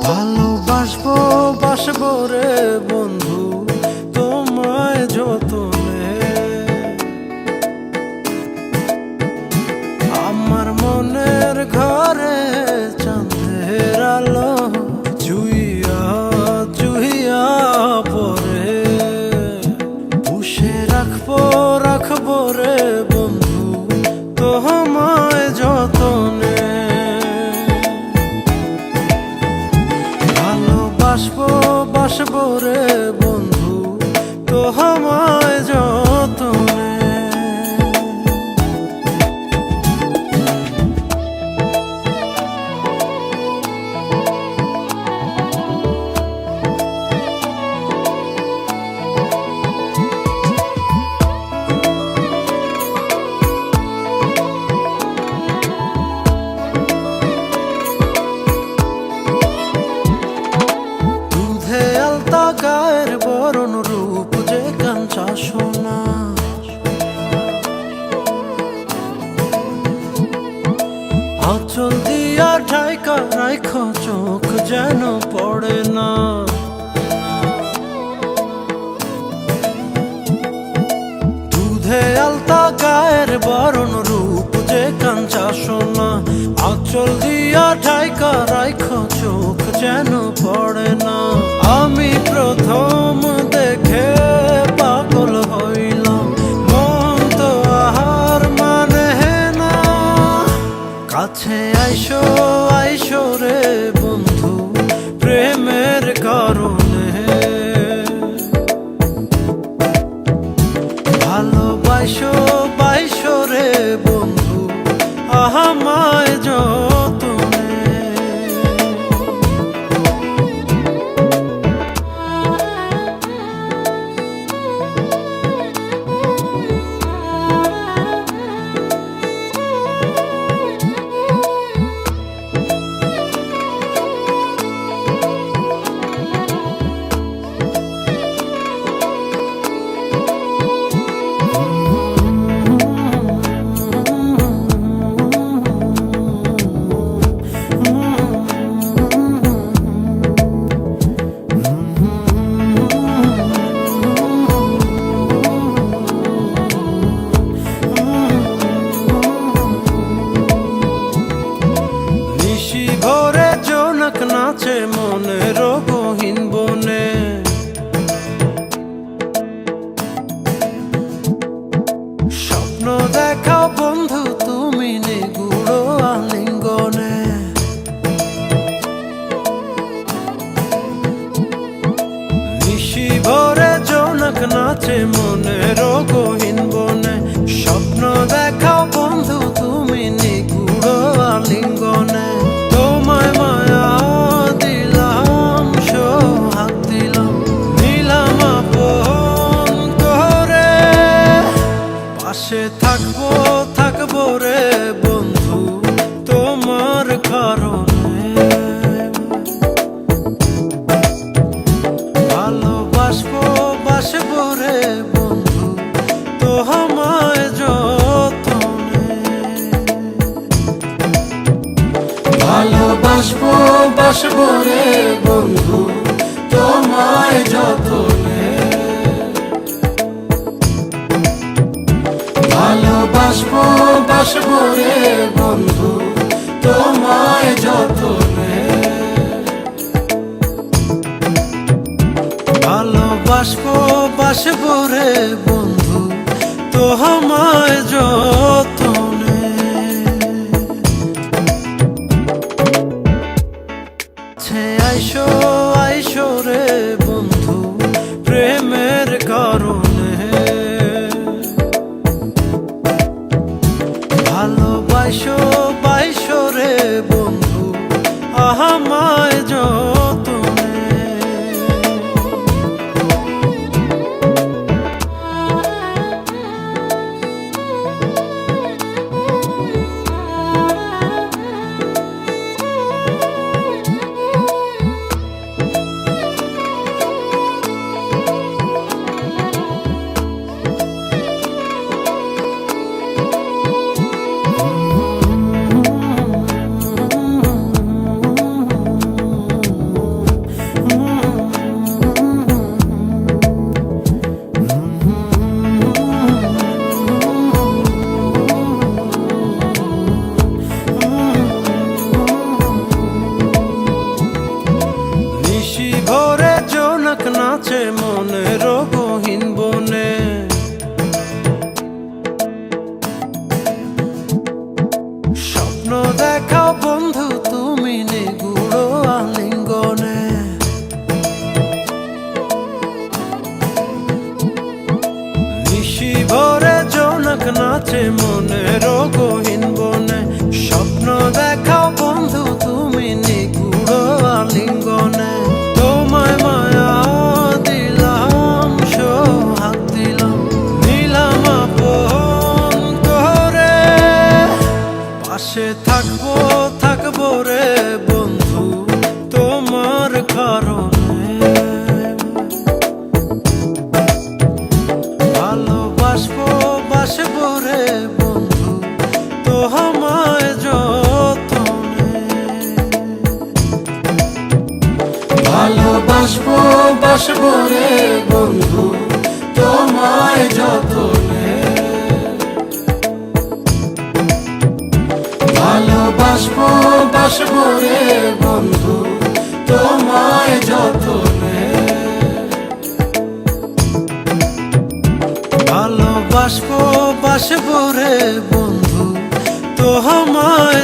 ভালোবাসবো বাসবো রে বন্ধু তোমায় যতনে, আমার মনের ঘরে চাঁদের আলো জুইয়া জুইয়া পরে পুষে রাখবো রাখবো রে বন্ধু তোমায় যতনে। ভালোবাসবো বাসবো রে বন্ধু তোমায় যতনে। গায়ের বরণ রূপ যে কাঞ্চা সোনা, আঁচল দিয়া ঢাইকা রাইখো চোখ যেন পড়ে না। দুধে আলতা গায়ের বরণ রূপ যে কাঞ্চা সোনা, আঁচল দিয়া ঢাইকা রাইখো চোখ যেন পড়ে না। আমি প্রথম দেখে পাগল হইলাম, মন তো আহার মানে না। কাছে আইসো আইসো রে বন্ধু প্রেমের কারণে, ভালোবাসো বাইসো রে বন্ধু আমায় যতনে। ভোরে জোনাক নাচে মনের গহীন বনে, স্বপ্ন দেখাও বন্ধু তুমি নিগুড় আলিঙ্গনে। নিশি ভোরে জোনাক নাচে মনের গহীন বনে, স্বপ্ন দেখাও বন্ধু তুমি নিগুড় আলিঙ্গনে। তোমায় মায়া দিলাম সোহাগ দিলাম নিলাম আপন করে, পাশে থাকবো থাকবো রে বন্ধু তোমার কারণে। ভালোবাসবো বাসবো রে বন্ধু তোমায় যতনে। ভালোবাসবো বাসবো রে বন্ধু তোমায় যতনে। ভালোবাসবো বাসবো রে বন্ধু তোমায় যতনে। ভালোবাসবো বাসবো রে বন্ধু তোমায় যতনে। আইসো আইসো রে বন্ধু প্রেমের কারণে, ভালোবাসো বাইসো রে বন্ধু আমায় যতনে। নাচে মনের গহীন বনে। স্বপ্ন দেখাও বন্ধু তুমি নিগুড় আলিঙ্গনে। নিশি ভরে জোনাক নাচে মনের গহীন বনে। স্বপ্ন দেখাও বন্ধু তুমি নিগুড় আলিঙ্গনে। তোমায় মায়া দিলাম, সোহাগ দিলাম, নিলাম আপন করে। পাশে থাকবো থাকবো রে বন্ধু তোমার কারণে। ভালোবাসবো বাসবো রে বন্ধু তোমায় যতনে। ভালোবাসবো বাসবো রে বন্ধু তোমায় যতনে। ভালোবাসবো বাসবো রে বন্ধু তোমায় যতনে। ভালোবাসবো বাসবো রে বন্ধু তোমায়